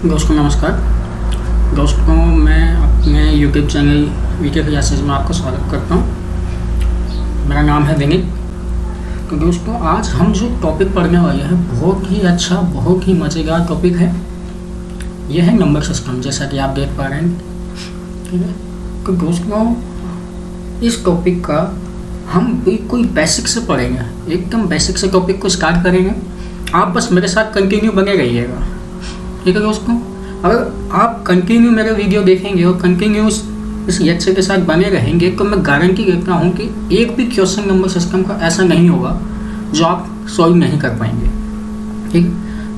दोस्तों नमस्कार। दोस्तों मैं अपने YouTube चैनल वीके क्लासेस में आपका स्वागत करता हूं। मेरा नाम है विनीत। तो दोस्तों आज हम जो टॉपिक पढ़ने वाले हैं बहुत ही अच्छा, बहुत ही मज़ेदार टॉपिक है। यह है नंबर सिस्टम, जैसा कि आप देख पा रहे हैं। ठीक है, तो दोस्तों इस टॉपिक का हम बिल्कुल बेसिक से पढ़ेंगे, एकदम बेसिक से टॉपिक को स्टार्ट करेंगे। आप बस मेरे साथ कंटिन्यू बने रहिएगा। ठीक है दोस्तों, अगर आप कंटिन्यू मेरे वीडियो देखेंगे और कंटिन्यू इस लेक्चर के साथ बने रहेंगे तो मैं गारंटी देता हूँ कि एक भी क्वेश्चन नंबर सिस्टम का ऐसा नहीं होगा जो आप सॉल्व नहीं कर पाएंगे। ठीक है,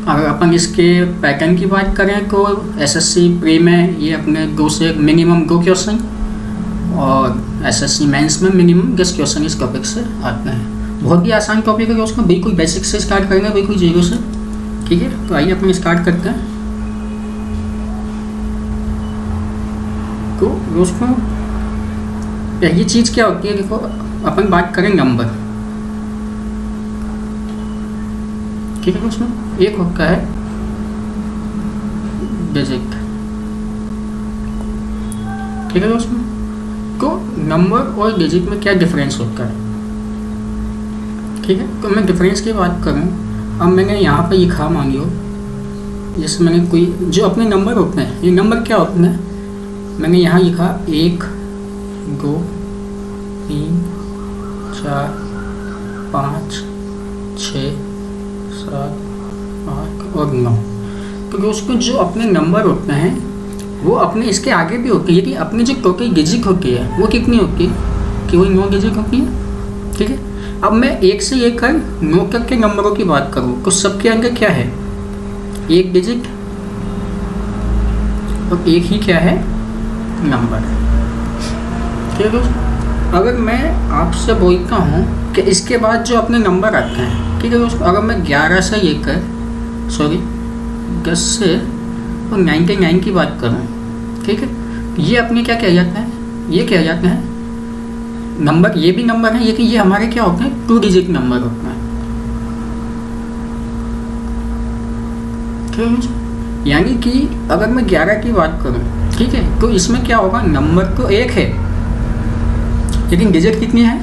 अगर अपन इसके पैटर्न की बात करें तो एसएससी प्री में ये अपने 2 से मिनिमम 2 क्वेश्चन और एसएससी मेंस में मिनिमम 10 क्वेश्चन इस टॉपिक से आते हैं। बहुत ही आसान टॉपिक है, उसको बिल्कुल बेसिक से स्टार्ट करेंगे, बिल्कुल जीरो से। ठीक है, तो आइए अपन स्टार्ट करते हैं। तो दोस्तों पहली चीज़ क्या होती है, देखो अपन बात करें नंबर। ठीक है दोस्तों, एक होता है डिजिट। ठीक है दोस्तों, तो नंबर और डिजिट में क्या डिफरेंस होता है। ठीक है, तो मैं डिफरेंस की बात करूं, अब मैंने यहाँ पे लिखा, मान लो जैसे मैंने कोई जो अपने नंबर होते हैं, ये नंबर क्या होते हैं, मैंने यहाँ लिखा 1 2 3 4 5 6 7 8 और 9। तो दोस्तों जो अपने नंबर होते हैं वो अपने इसके आगे भी होती है, कि अपनी जो टोटल डिजिट होती है वो कितनी होती है, केवल 9 डिजिट होती है। ठीक है, अब मैं 1 से लेकर 9 तक के नंबरों की बात करूँ तो सबके अंदर क्या है, 1 डिजिट और एक ही क्या है, नंबर। ठीक है दोस्तों, अगर मैं आपसे बोलता हूँ कि इसके बाद जो अपने नंबर आते हैं, ठीक है दोस्तों, अगर मैं 11 से लेकर 10 से और 99 की बात करूँ, ठीक है, ये अपने क्या किया जाता है, ये क्या जाते हैं नंबर, ये भी नंबर है, लेकिन ये हमारे क्या होते हैं, 2 डिजिट नंबर होते हैं। ठीक है दोस्तों, यानी कि अगर मैं 11 की बात करूँ, ठीक है, तो इसमें क्या होगा, नंबर तो 1 है लेकिन डिजिट कितनी है,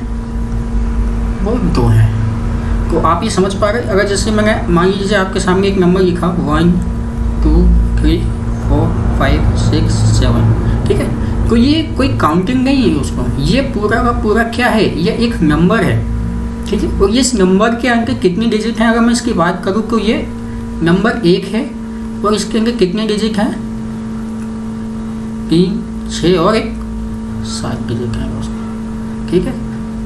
वो 2 है। तो आप ये समझ पा रहे, अगर जैसे मैंने मान लीजिए आपके सामने एक नंबर लिखा 1 2 3 4 5 6 7, ठीक है, तो ये कोई काउंटिंग नहीं है उसको, ये पूरा का पूरा क्या है, ये एक नंबर है। ठीक है, और इस नंबर के अंदर कितनी डिजिट हैं, अगर मैं इसकी बात करूँ तो ये नंबर 1 है और इसके अंदर कितने डिजिट हैं, 3 6 और 1 7 डिजिट हैं दोस्तों। ठीक है,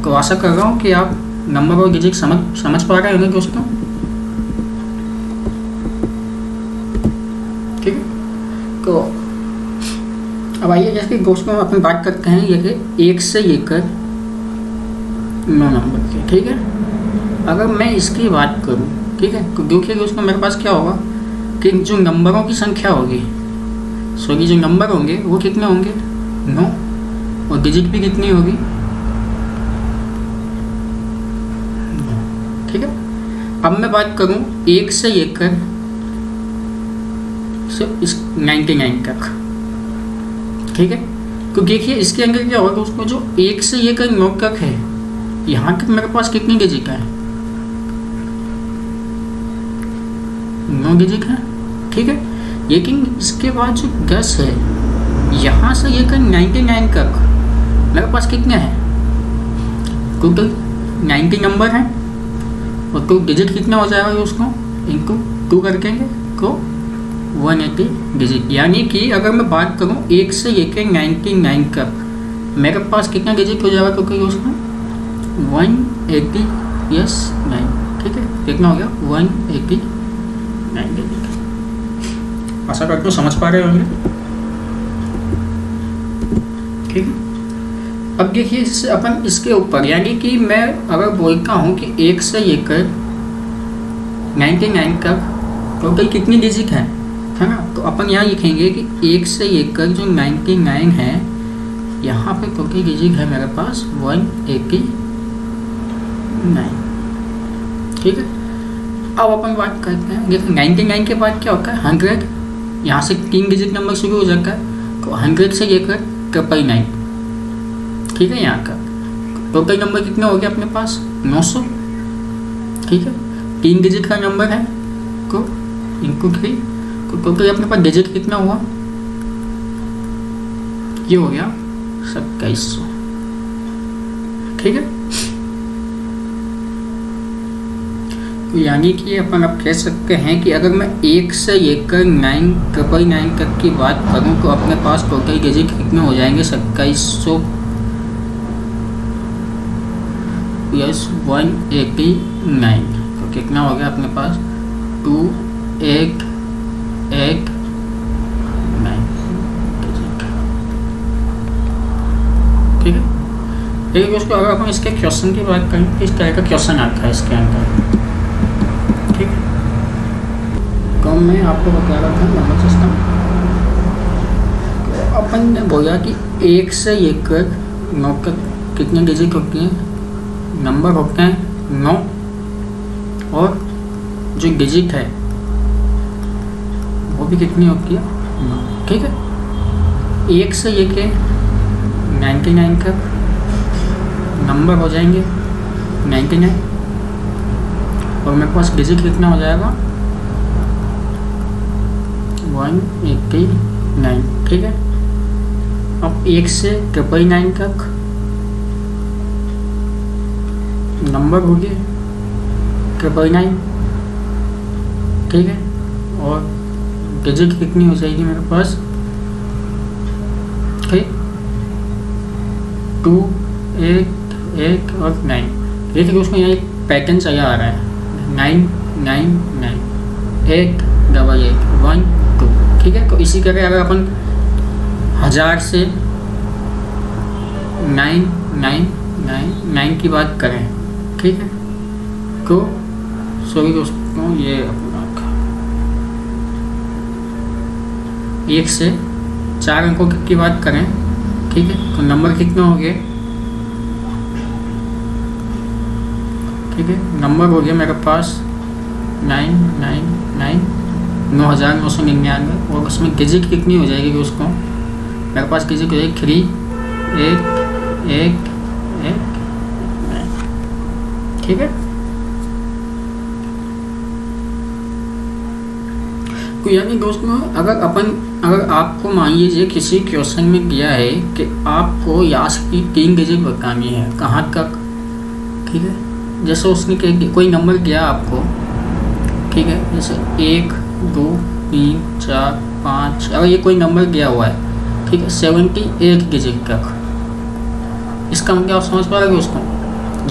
तो आशा कर रहा हूँ कि आप नंबर और डिजिट समझ पा रहे होंगे दोस्तों। ठीक है, तो अब आइए जैसे कि दोस्तों अपन बात करते हैं ये 1 से लेकर 9 नंबर की। ठीक है, अगर मैं इसकी बात करूँ, ठीक है, तो देखिए दोस्तों मेरे पास क्या होगा कि जो नंबरों की संख्या होगी, सॉरी जो नंबर होंगे वो कितने होंगे, 9, और डिजिट भी कितनी होगी, 9। ठीक है, अब मैं बात करूं 1 से लेकर 99 तक। ठीक है, तो देखिए इसके अंदर क्या होगा, उसको जो 1 से लेकर 9 तक है, यहाँ तक मेरे पास कितनी डिजिट है, 9 डिजिट है। ठीक है, लेकिन इसके बाद जो 10 है, यहाँ से लेकर 99 तक मेरे पास कितने हैं, टोटल 90 नंबर हैं, और तो डिजिट कितना हो जाएगा उसको इनको 2 कर देंगे तो 180 डिजिट। यानी कि अगर मैं बात करूँ 1 से लेकर 99 तक मेरे पास कितना डिजिट हो जाएगा, क्योंकि उसमें 180 यस 9। ठीक है, कितना हो गया, 189 डिजिट। आशा करते हो समझ पा रहे होंगे। ठीक है, अब देखिए अपन इसके ऊपर, यानी कि मैं अगर बोलता हूँ कि 1 से लेकर 99 तक टोटल कितनी डिजिट है ना, तो अपन यहाँ लिखेंगे कि 1 से लेकर जो 99 है, यहाँ पे टोटल डिजिट है मेरे पास 189। ठीक है, अब अपन बात करते हैं, देखो 99 के बाद क्या होता है, 100 यहाँ से 3 डिजिट नंबर शुरू हो जाता है, तो 100 से लेकर 999, ठीक है। यहाँ का टोटल नंबर कितना हो गया अपने पास 900, ठीक है। 3 डिजिट का नंबर है तो इंटू 3, तो टोटल अपने पास डिजिट कितना हुआ, ये हो गया 2700, ठीक है। तो यानी कि अपन आप कह सकते हैं कि अगर मैं 1 से लेकर 999 तक की बात करूं तो अपने पास टोटल डिजिट कितने हो जाएंगे 2700 प्लस 189, तो कितना हो गया अपने पास 2889 डिजिट, ठीक है। लेकिन उसको अगर अपन इसके क्वेश्चन की बात करें, इस तरह का क्वेश्चन आता है इसके अंदर, ठीक है। तो मैं आपको बता रहा था नंबर सिस्टम, तो अपन ने बोला कि 1 से लेकर 9 तक कितने डिजिट होती हैं, नंबर होते हैं 9, और जो डिजिट है वो भी कितनी होती है 9, ठीक है। 1 से लेकर 99 तक नंबर हो जाएंगे 99, और मेरे पास डिजिट कितना हो जाएगा 189, ठीक है। अब 1 से 999 तक नंबर हो गए 999, ठीक है, और डिजिट कितनी हो जाएगी मेरे पास, ठीक, 2 1 और 9, देखिए उसमें यहाँ एक पैटर्न चला आ रहा है 999 8 1 1 2, ठीक है। तो इसी तरह अगर अपन 1000 से 999 की बात करें, ठीक है, तो सॉरी दोस्तों ये अपना 1 से 4 अंकों की बात करें, ठीक है, तो नंबर कितने हो गए, ठीक है, नंबर हो गया मेरे पास 9999, और उसमें डिजिट कितनी हो जाएगी उसको, मेरे पास डिजिट हो जाएगी 3 1 1 1 9, ठीक है। तो यानी दोस्तों अगर आपको मान लीजिए किसी क्वेश्चन में दिया है कि आपको यास की 3 डिजिट बतानी है कहाँ तक, ठीक है, जैसे उसने कोई नंबर दिया आपको, ठीक है, जैसे 1 2 3 4 5, अगर ये कोई नंबर दिया हुआ है, ठीक है, 78 डिजिट तक, इसका मतलब आप समझ पा रहे हो उसको,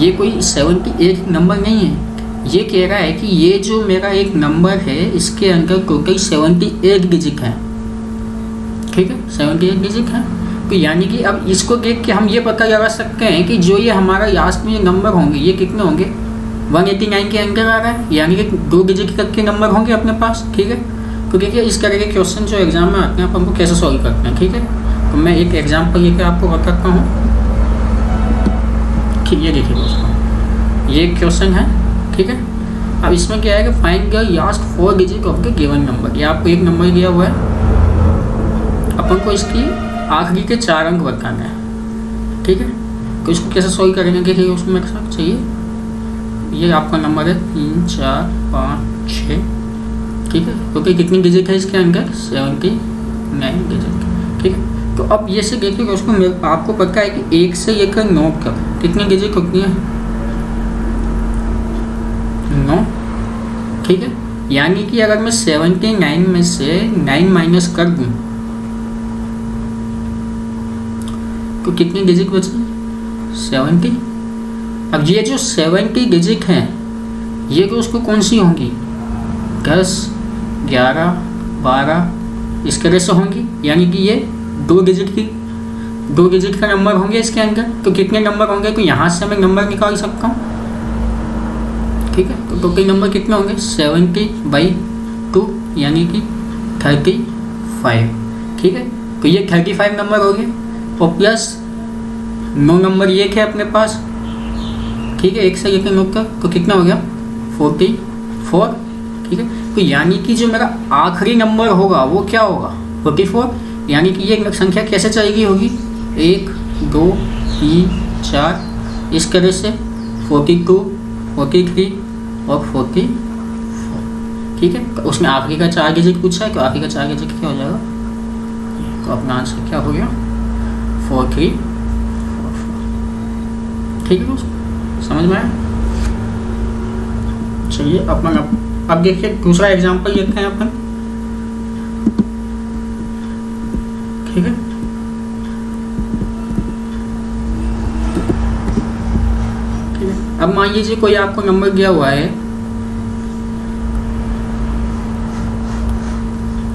ये कोई 78 नंबर नहीं है, ये कह रहा है कि ये जो मेरा एक नंबर है इसके अंदर टोटल 78 डिजिट है, ठीक है, 78 डिजिट है। तो यानी कि अब इसको देख के हम ये पता लगा सकते हैं कि जो ये हमारा लास्ट में ये नंबर होंगे ये कितने होंगे 189 के अंदर आ रहा है, यानी कि 2 डिजिट तक के नंबर होंगे अपने पास, ठीक है। तो देखिए इस तरह के क्वेश्चन जो एग्जाम में आते हैं अपन को कैसे सॉल्व करते हैं, ठीक है। तो मैं एक एग्जाम्पल लेकर आपको बताता हूँ, ठीक, ये देखिए दोस्तों ये क्वेश्चन है, ठीक है। अब इसमें क्या है कि find the last 4 digit of the given number, ये आपको एक नंबर दिया हुआ है, अपन को इसकी आखिरी के 4 अंक बताना है, ठीक है। तो इसको कैसे सॉल्व करेंगे, देखिए उसमें मेरे साथ चाहिए, ये आपका नंबर है 3 4 5 6, ठीक है। तो कितनी डिजिट है इसके अंदर 79 डिजिट, ठीक है। तो अब ये से देखिए कि उसको आपको पता है कि 1 से लेकर 9 तक कितनी डिजिट होती है 9, ठीक है। यानी कि अगर मैं 79 में से 9 माइनस कर दूं तो कितनी डिजिट बची 70। अब ये जो 70 डिजिट हैं ये तो उसको कौन सी होंगी 10 11 12 इस तरह से होंगी, यानी कि ये 2 डिजिट का नंबर होंगे इसके अंदर। तो कितने नंबर होंगे, तो यहाँ से मैं नंबर निकाल सकता हूँ, ठीक है। तो टोटल नंबर कितने होंगे 70/2 यानी कि 35, ठीक है। तो ये 35 नंबर हो गए और प्लस 9 नंबर ये थे अपने पास, ठीक है, 1 से लेकर 9 तक, तो कितना हो गया 44, ठीक है। तो तो यानी कि जो मेरा आखिरी नंबर होगा वो क्या होगा 44, यानी कि ये संख्या कैसे चलेगी होगी 1 2 3 4 इस तरह से 42 43 और 44। ठीक है, उसमें आखिरी का 4 डिजिट पूछा है, तो आखिरी का 4 डिजिट क्या हो जाएगा, तो अपना आंसर क्या हो गया 4344। ठीक है दोस्तों, समझ में आया। चलिए अपन अब देखिए दूसरा एग्जांपल देखते हैं अपन। ठीक है, अब मान लीजिए कोई आपको नंबर दिया हुआ है।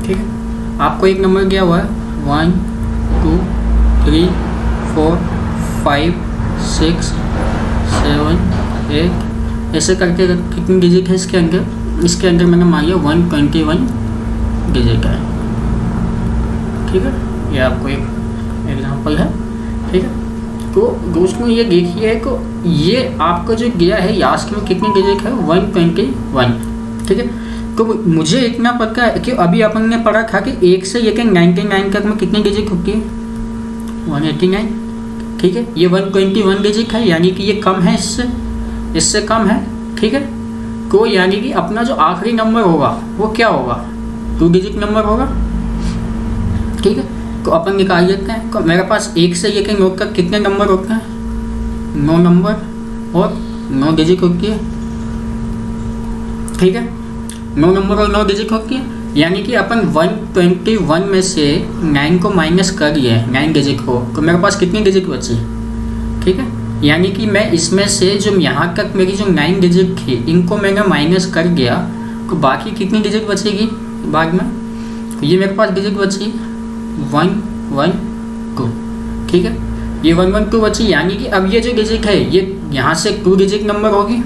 ठीक है, आपको एक नंबर दिया हुआ है 1 2 3 4 5 6 7 8 ऐसे करके कितनी डिजिट है इसके अंदर मैंने मान लिया 121 डिजिट है। ठीक है, ये आपको एक एग्जांपल है। ठीक है, तो दोस्तों ये देखिए को ये आपका जो गया है यास्क में कितनी डिजिट है 121। ठीक है, तो मुझे इतना पता है कि अभी अपन ने पढ़ा था कि 1 से लेकर 99 तक में कितनी डिजिट होती है 189। ठीक है, ये 121 डिजिट है, यानी कि ये कम है, इससे कम है। ठीक है, तो यानी कि अपना जो आखिरी नंबर होगा वो क्या होगा 2 डिजिट नंबर होगा। ठीक है, तो अपन निकाल लेते हैं। तो मेरे पास 1 से लेकर 9 तक कितने नंबर होते हैं 9 नंबर और 9 डिजिट होती है। ठीक है, 9 नंबर और 9 डिजिट होती है, यानी कि अपन 121 में से 9 को माइनस कर लिए 9 डिजिट को, तो मेरे पास कितनी डिजिट बची। ठीक है, यानी कि मैं इसमें से जो यहाँ तक मेरी जो 9 डिजिट थी इनको मैंने माइनस कर गया, तो बाकी कितनी डिजिट बचेगी बाद में, तो ये मेरे पास डिजिट बची 112। ठीक है, ये 112 बची, यानी कि अब ये जो डिजिट है ये यहाँ से 2 डिजिट नंबर होगी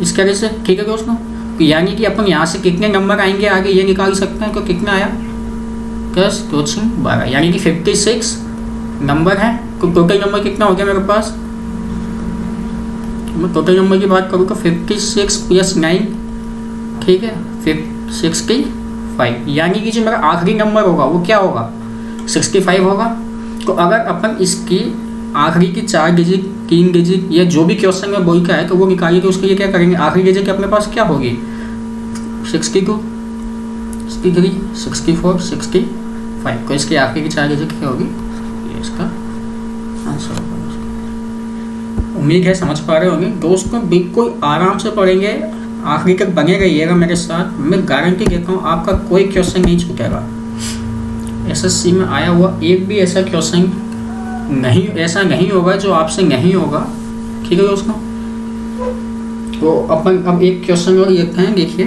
इस तरह से। ठीक है दोस्तों, तो यानी कि अपन यहाँ से कितने नंबर आएंगे आगे ये निकाल सकते हैं। तो कितना आया 10 2 6 12, यानी कि 56 नंबर है। तो टोटल नंबर कितना हो गया मेरे पास, मैं टोटल नंबर की बात करूँ तो 56 + 9, ठीक है 65, यानी कि जो मेरा आखिरी नंबर होगा वो क्या होगा 65 होगा। तो अगर अपन इसकी आखिरी की 4 डिजिट 3 डिजिट या जो भी क्वेश्चन में बोल का है तो वो निकालिए, तो उसके लिए क्या करेंगे, आखिरी डिजिट अपने पास क्या होगी 62 63 64 65, तो इसकी आखिरी की 4 डिजिट क्या होगी, ये इसका आंसर होगा। उम्मीद है समझ पा रहे होंगे दोस्तों, बिल्कुल आराम से पढ़ेंगे, आखिरी तक बने रहिएगा मेरे साथ, मैं गारंटी देता हूँ आपका कोई क्वेश्चन नहीं छूटेगा। एसएससी में आया हुआ एक भी ऐसा क्वेश्चन ऐसा नहीं होगा जो आपसे नहीं होगा। ठीक है दोस्तों, तो अपन अब एक क्वेश्चन और देखते हैं। देखिए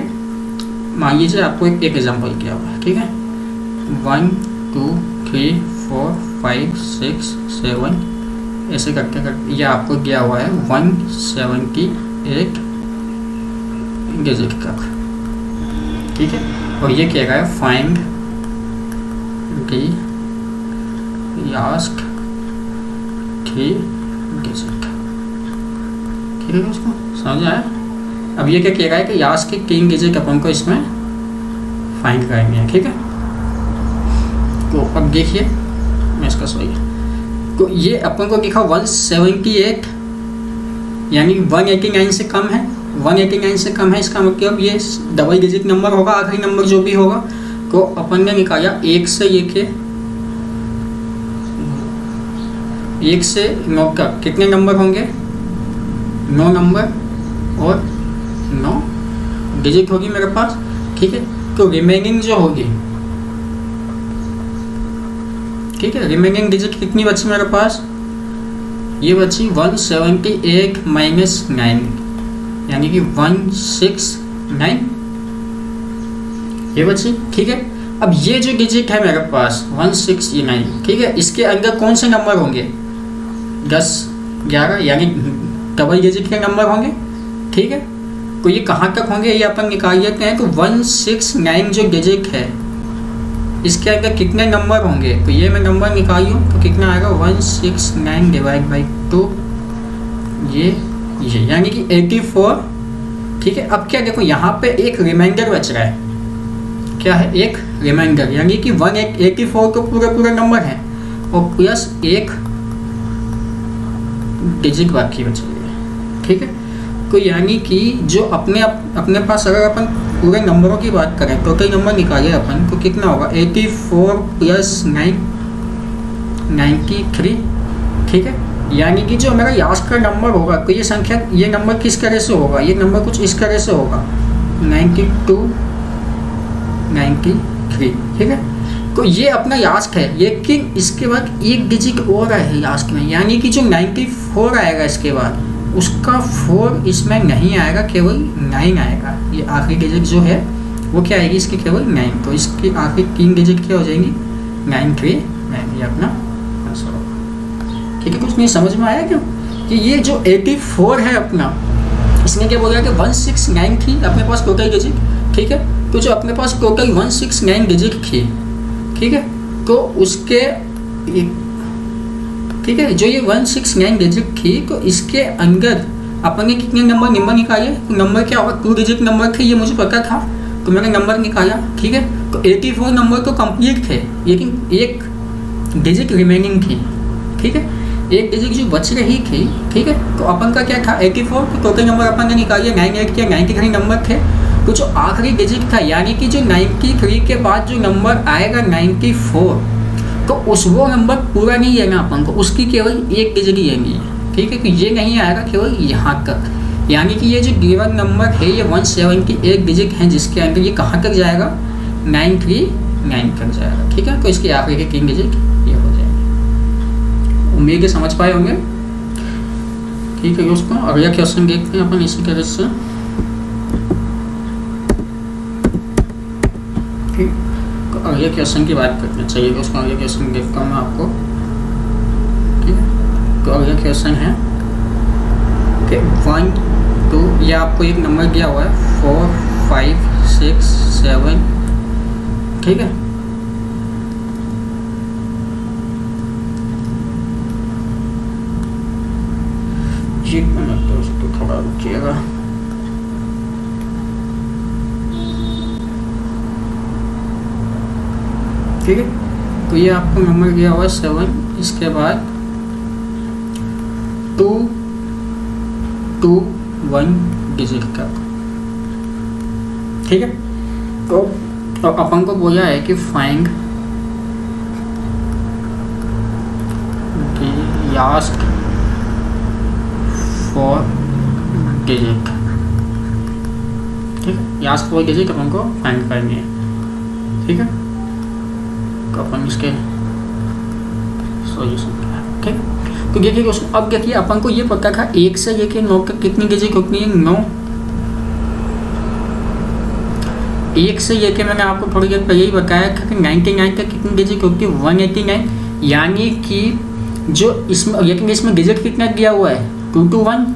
मान लीजिए आपको एक एग्जाम्पल दिया हुआ है। ठीक है, 1 2 3 4 5 6 7 ऐसे करके ये आपको दिया हुआ है 178 डिजिट तक। ठीक है, और ये कह रहा है फाइंड द लास्ट 3 डिजिट। ठीक है दोस्तों, समझ आया। अब ये क्या कह रहा है कि लास्ट के 3 डिजिट अपन को इसमें फाइंड करेंगे। ठीक है, तो अब देखिए मैं इसका सही है, तो ये अपन को लिखा 178, यानी 189 से कम है, 189 से कम है, इसका मतलब ये डबल डिजिट नंबर होगा, आखिरी नंबर जो भी होगा। तो अपन ने निकाला 1 से लेके 1 से 9 तक कितने नंबर होंगे 9 नंबर और 9 डिजिट होगी मेरे पास। ठीक है, तो रिमेनिंग जो होगी, ठीक है, रिमेनिंग डिजिट कितनी बची मेरे पास, ये बची 178 - 9, यानी कि 169 ये बची। ठीक है, अब ये जो डिजिट है मेरे पास 169, ठीक है, इसके अंदर कौन से नंबर होंगे 10 11, यानी डबल डिजिट के नंबर होंगे। ठीक है, तो ये कहाँ तक होंगे ये अपन निकाल लेते हैं। तो 169 जो डिजिट है इसके अंदर कितने नंबर होंगे, तो ये मैं नंबर निकालूँ तो कितना आएगा 169 / 2, ये यानी कि 84 ठीक है। अब क्या देखो यहाँ पे एक रिमाइंडर बच रहा है, क्या है, एक रिमाइंडर, यानी कि 184 तो पूरा नंबर है और प्लस एक डिजिट बाकी बच रही है, ठीक है। तो यानी कि जो अपने पास अगर अपन पूरे नंबरों की बात करें, टोटल नंबर निकाले अपन तो कितना होगा, 84 प्लस 9 93, ठीक है। यानी कि जो हमारा लास्ट का नंबर होगा तो ये संख्या, ये नंबर किस तरह से होगा, ये नंबर कुछ इस तरह से होगा 92 93, ठीक है। तो ये अपना लास्ट है, लेकिन इसके बाद एक डिजिट और है लास्ट में, यानी कि जो 94 आएगा इसके बाद उसका 4 इसमें नहीं आएगा, केवल 9 आएगा। ये आखिरी डिजिट जो है वो क्या आएगी इसकी, केवल 9। तो इसकी आखिरी 3 डिजिट क्या हो जाएंगी, 939, ये अपना आंसर होगा, ठीक है। कुछ नहीं समझ में आया क्यों कि ये जो 84 है अपना, इसने क्या बोला कि 1693 थी अपने पास टोटल डिजिट, ठीक है। तो जो अपने पास टोटल 169 डिजिट थी, ठीक है, तो उसके ठीक है, जो ये 169 डिजिट थी तो इसके अंदर अपन ने कितने नंबर निकाले, तो नंबर क्या होगा, 2 डिजिट नंबर थे, ये मुझे पता था तो मैंने नंबर निकाला, ठीक है। तो 84 नंबर तो कंप्लीट थे, लेकिन एक डिजिट रिमेनिंग थी, ठीक है, एक डिजिट जो बच रही थी, ठीक है। तो अपन का क्या था, 84, तो टोटल नंबर अपन ने निकाले 98 या 93 नंबर थे। तो जो आखिरी डिजिट था, यानी कि जो 93 के बाद जो नंबर आएगा 94, तो उस वो नंबर पूरा नहीं लेना अपन को, उसकी केवल एक डिजिट लेनी है, ठीक है। तो ये नहीं आएगा केवल यहाँ तक, यानी कि ये जो गिवन नंबर है ये 17 की एक डिजिट है, जिसके अंदर ये कहाँ तक जाएगा, 939 तक जाएगा, ठीक है। तो इसके आखिरी के 3 डिजिट ये हो जाएंगे। उम्मीद है समझ पाए होंगे, ठीक है। उसको अगला क्वेश्चन देखते हैं अपन इसी तरह से, ठीक। तो अगले क्वेश्चन की बात करना चाहिए, उसको अगले क्वेश्चन देखता हूँ मैं आपको, ठीक है। तो अगला क्वेश्चन है कि 1 2, ये आपको एक नंबर दिया हुआ है 4 5 6 7, ठीक है। एक मिनट तो उसको थोड़ा रुकिएगा, ठीक है। तो ये आपको नंबर दिया हुआ है 7, इसके बाद 2 2 1 डिजिट का, ठीक है। तो अपन को बोला है कि फाइंड द लास्ट 4 डिजिट, ठीक है। लास्ट 4 डिजिट अपन को फाइंड करनी है, ठीक है। तो अपन इसके सॉल्यूशन, ठीक। तो देखिए क्वेश्चन, अब देखिए अपन को ये पता था 1 से लेके 9 तक कितनी डिजिट होती है, 9। 1 से लेके मैंने आपको थोड़ी देर पहले ही बताया था कि 99 तक कितनी डिजिट होती है, 189, यानी कि जो इसमें, लेकिन इसमें डिजिट कितना दिया हुआ है, 2 to 1,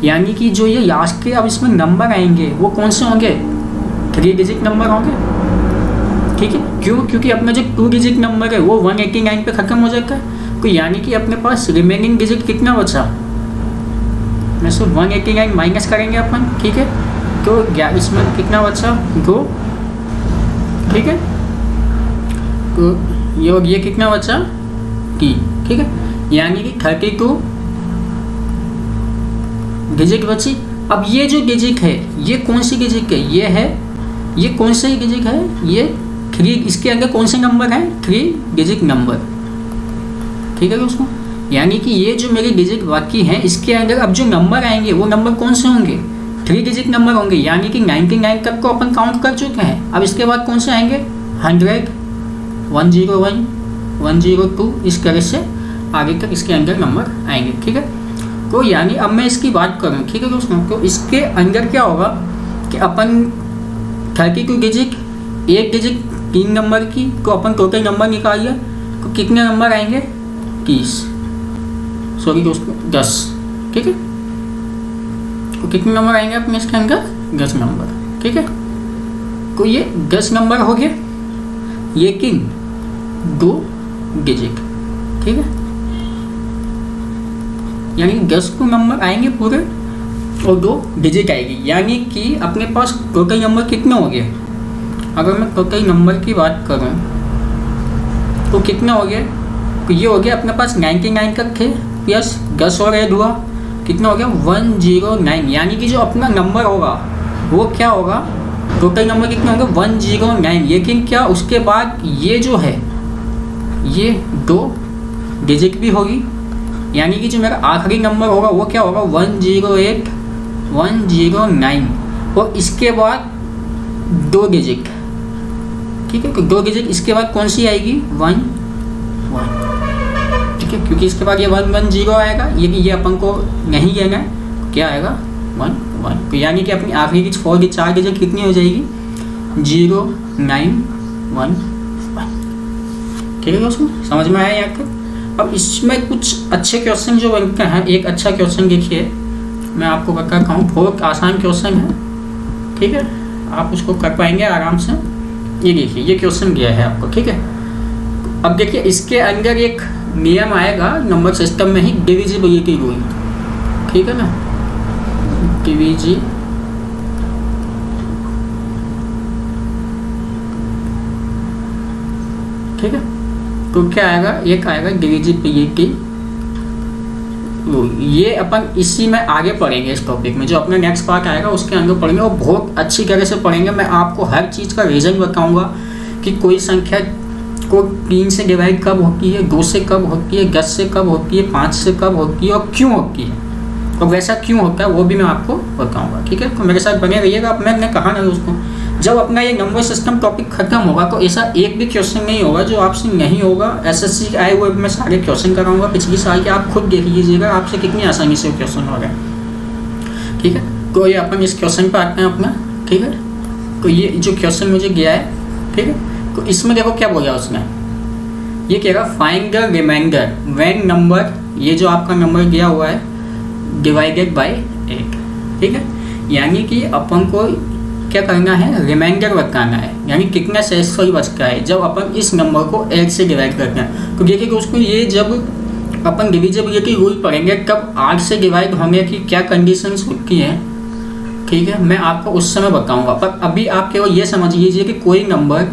यानी कि जो ये लास्ट के अब इसमें नंबर आएंगे वो कौन से होंगे, 3 डिजिट नंबर होंगे, ठीक है। क्यों, क्योंकि अपना जो 2 डिजिट नंबर है वो 189 पे ख़त्म हो जाता है। तो यानी कि अपने पास रिमेनिंग डिजिट कितना बचा, मैं सिर्फ 189 माइनस करेंगे अपन, ठीक है। तो इसमें कितना बचा, 2, ठीक है। तो ये कितना बचा, 3, ठीक है। यानी कि 32 डिजिट बची। अब ये जो डिजिट है ये कौन सी डिजिट है, ये है, ये कौन सा डिजिट है, ये 3, इसके अंदर कौन से नंबर है, 3 डिजिट नंबर, ठीक है दोस्तों। यानी कि ये जो मेरी डिजिट बाकी हैं इसके अंदर अब जो नंबर आएंगे वो नंबर कौन से होंगे, 3 डिजिट नंबर होंगे, यानी कि 99 तक को अपन काउंट कर चुके हैं। अब इसके बाद कौन से आएंगे, 100 101 102, इस तरह से आगे तक इसके अंदर नंबर आएंगे, ठीक है। तो यानी अब मैं इसकी बात करूँ, ठीक है दोस्तों, तो इसके अंदर क्या होगा कि अपन 32 डिजिट, एक डिजिट 3 नंबर की, तो अपन टोटल नंबर निकालिए तो कितने नंबर आएंगे, 30, सॉरी दोस्तों 10, ठीक है। तो कितने नंबर आएंगे अपने इसके अंदर, 10 नंबर, ठीक है। तो ये 10 नंबर हो गए, लेकिन 2 डिजिट, ठीक है। यानी 10 को नंबर आएंगे पूरे, और 2 डिजिट आएगी। यानी कि अपने पास टोटल नंबर कितने हो गए? अगर मैं टोटल नंबर की बात करूं तो कितने हो गए? तो ये हो गया अपने पास 99 तक थे प्लस 10 और ऐड हुआ, कितना हो गया 109। यानी कि जो अपना नंबर होगा वो क्या होगा, टोटल नंबर कितने होंगे 109। लेकिन क्या उसके बाद ये जो है ये 2 डिजिट भी होगी, यानी कि जो मेरा आखिरी नंबर होगा वो क्या होगा 108 109 और इसके बाद 2 डिजिट। ठीक है, तो 2 डिजिट इसके बाद कौन सी आएगी 1 1। ठीक है, क्योंकि इसके बाद ये 110 आएगा, ये अपन को नहीं लेना है, क्या आएगा 1 1। तो यानी कि अपनी आखिरी की 4 की 4 डिजिट कितनी हो जाएगी 0 9 1 1। ठीक है दोस्तों, समझ में आया यहाँ तक? अब इसमें कुछ अच्छे क्वेश्चन जो बनते हैं, एक अच्छा क्वेश्चन देखिए मैं आपको बताता हूँ, बहुत आसान क्वेश्चन है। ठीक है, आप उसको कर पाएंगे आराम से। ये देखिए ये क्वेश्चन दिया है आपको। ठीक है, अब देखिए इसके अंदर एक नियम आएगा नंबर सिस्टम में ही, डिविजिबिलिटी रूल। ठीक है ना, डिविजिबिलिटी। ठीक है, तो क्या आएगा, एक आएगा डिविजिबिलिटी रूल। ये अपन इसी में आगे पढ़ेंगे इस टॉपिक में, जो अपना नेक्स्ट पार्ट आएगा उसके अंदर पढ़ेंगे और बहुत अच्छी तरह से पढ़ेंगे। मैं आपको हर चीज़ का रीज़न बताऊंगा कि कोई संख्या को 3 से डिवाइड कब होती है, 2 से कब होती है, 10 से कब होती है, 5 से कब होती है और क्यों होती है, और वैसा क्यों होता है वो भी मैं आपको बताऊंगा। ठीक है, तो मेरे साथ बने रहिएगा। अब मैंने कहा ना दोस्तों, जब अपना ये नंबर सिस्टम टॉपिक खत्म होगा तो ऐसा एक भी क्वेश्चन नहीं होगा जो आपसे नहीं होगा। एसएससी आए हुए मैं सारे क्वेश्चन कराऊंगा पिछली साल के, आप खुद देख लीजिएगा आपसे कितनी आसानी से क्वेश्चन हो रहे हैं। ठीक है, तो ये अपन इस क्वेश्चन पर आते हैं अपना। ठीक है, तो ये जो क्वेश्चन मुझे गया है, ठीक है, तो इसमें देखो क्या बोला उसने, ये कह रहा find the reminder when number, ये जो आपका नंबर दिया हुआ है डिवाइडेड बाय 8। ठीक है, यानी कि अपन को क्या करना है, रिमाइंडर बताना है, यानी कितना शेषफल बचता है जब अपन इस नंबर को 8 से डिवाइड करते हैं। तो देखिए उसको ये जब अपन डिविजिबिलिटी रूल पढ़ेंगे तब 8 से डिवाइड होने की क्या कंडीशंस होती हैं। ठीक है, मैं आपको उस समय बताऊंगा, पर अभी आप केवल ये समझ लीजिए कि कोई नंबर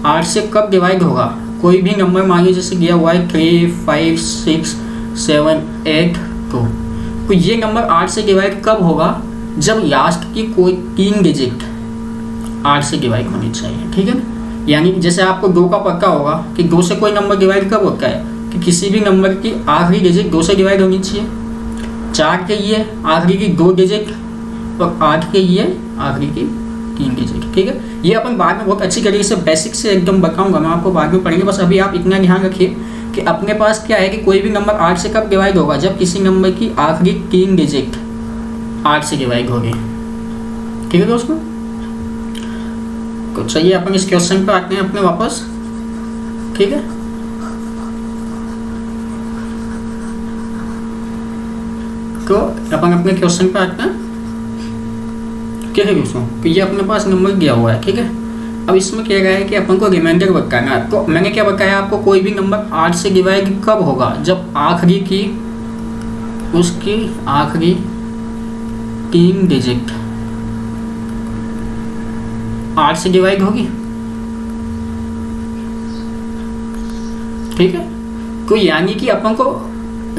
8 से कब डिवाइड होगा। कोई भी नंबर मान लीजिए जैसे दिया हुआ है 3 5 6 7 8 2, तो ये नंबर 8 से डिवाइड कब होगा, जब लास्ट की कोई 3 डिजिट 8 से डिवाइड होनी चाहिए। ठीक है, यानी जैसे आपको 2 का पक्का होगा कि 2 से कोई नंबर डिवाइड कब होता है कि किसी भी नंबर की आखिरी डिजिट 2 से डिवाइड होनी चाहिए। 4 के लिए आखिरी की 2 डिजिट और 8 के लिए आखिरी की 3 डिजिट। ठीक है, ये अपन बाद में बहुत अच्छी तरीके से बेसिक से एकदम बताऊंगा, मैं आपको बाद में पढ़ेंगे। बस अभी आप इतना ध्यान रखिए कि अपने पास क्या है कि कोई भी नंबर 8 से कब डिवाइड होगा, जब किसी नंबर की आखिरी 3 डिजिट 8 से डिवाइड होगी। ठीक है दोस्तों, तो चलिए अपन इस क्वेश्चन पे आते हैं अपने वापस। ठीक है, तो अपन अपने क्वेश्चन पे आते हैं। क्या है दोस्तों, तो ये अपने पास नंबर दिया हुआ है। ठीक है, अब इसमें क्या है कि अपन को रिमाइंडर बताना है। तो मैंने क्या बताया आपको, कोई भी नंबर 8 से डिवाइड कब होगा, जब आखिरी की उसकी आखिरी 3 डिजिट 8 से डिवाइड होगी। ठीक है, तो यानी कि अपन को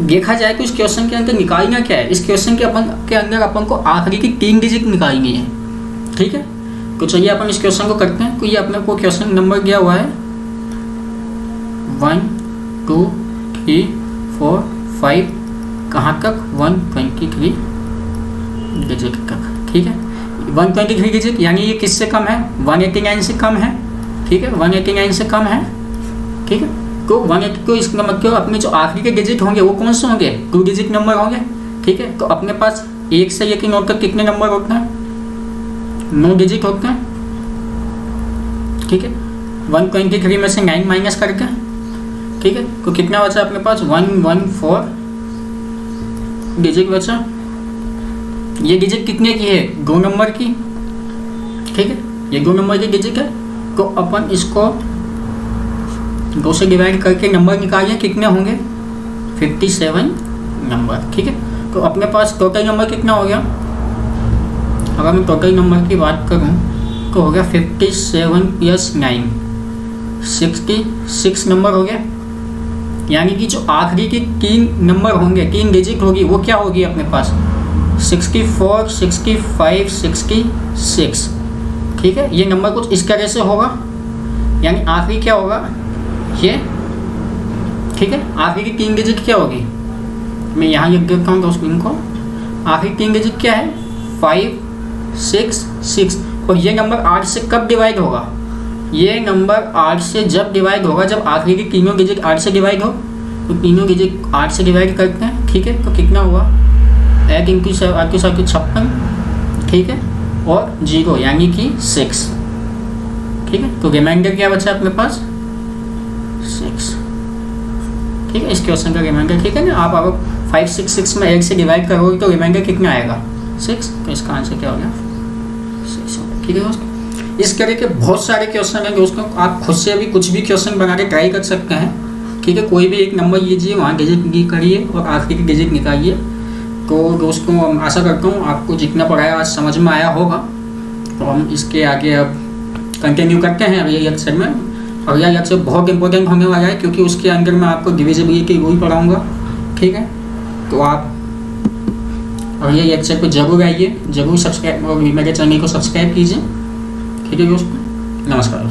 देखा जाए तो इस क्वेश्चन के अंदर निकालना क्या है, इस क्वेश्चन के अंदर अपन को आखिरी की 3 डिजिट निकालनी है। ठीक है, तो चलिए अपन इस क्वेश्चन को करते हैं। तो ये अपने को क्वेश्चन नंबर दिया हुआ है 1 2 3 4 5, कहाँ तक 123 डिजिट तक। ठीक है, 123 डिजिट यानी ये किससे कम है, 189 से कम है। ठीक है, 189 से कम है। ठीक है, तो 180 को इसका मतलब अपने जो आखिरी के डिजिट होंगे वो कौन से होंगे, 2 डिजिट नंबर होंगे। ठीक है, तो अपने पास 1 से लेकर 9 तक कितने नंबर होते हैं, 9 डिजिट होते हैं। ठीक है, 123 में से 9 माइनस करके, ठीक है, तो कितना बचा अपने पास 114 डिजिट बचा। ये डिजिट कितने की है, 2 नंबर की। ठीक है, ये 2 नंबर की डिजिट है, तो अपन इसको 2 से डिवाइड करके नंबर निकालिए, कितने होंगे 57 नंबर। ठीक है, तो अपने पास टोटल नंबर कितना हो गया अगर मैं टोटल नंबर की बात करूँ तो हो गया 57 + 9, 66 नंबर हो गया। यानी कि जो आखिरी के 3 नंबर होंगे, 3 डिजिट होगी, वो क्या होगी अपने पास 64, 65, 66। ठीक है, ये नंबर कुछ इस तरह से होगा। यानी आखिरी क्या होगा ये, ठीक है, आखिरी की 3 डिजिट क्या होगी, मैं यहाँ लिख देता हूँ दोस्तों इनको। आखिरी 3 डिजिट क्या है 5, 6, 6। और ये नंबर 8 से कब डिवाइड होगा, ये नंबर 8 से जब डिवाइड होगा जब आखिरी की तीनों डिजिट 8 से डिवाइड हो। तो तीनों डिजिट 8 से डिवाइड करते हैं, ठीक है, तो कितना हुआ 8 × 7 = 56, ठीक है, और 0 यानी कि 6। ठीक है, तो रिमाइंडर क्या बचा अपने पास 6। ठीक है, इस क्वेश्चन का रिमाइंडर, ठीक है ना। आप अगर 5, 6, 6 में 8 से डिवाइड करोगे तो रिमाइंडर कितना आएगा 6। तो इसका आंसर क्या हो गया 6। ठीक है दोस्तों, इस तरह के बहुत सारे क्वेश्चन हैं दोस्तों। आप खुद से अभी कुछ भी क्वेश्चन बना के ट्राई कर सकते हैं। ठीक है, कोई भी एक नंबर लीजिए, वहाँ डिजिट करिए और आखिरी की डिजिट निकालिए। तो दोस्तों आशा करता हूँ आपको जितना पढ़ाया आज समझ में आया होगा। तो हम इसके आगे अब कंटिन्यू करते हैं अगले लेक्चर में। अगला लेक्चर बहुत इंपॉर्टेंट होने वाला है क्योंकि उसके अंदर मैं आपको डिविजिबिलिटी रूल पढ़ाऊँगा। ठीक है, तो आप अगले लेक्चर पर जरूर आइए, जरूर सब्सक्राइब और मेरे चैनल को सब्सक्राइब कीजिए। ठीक है दोस्तों, नमस्कार।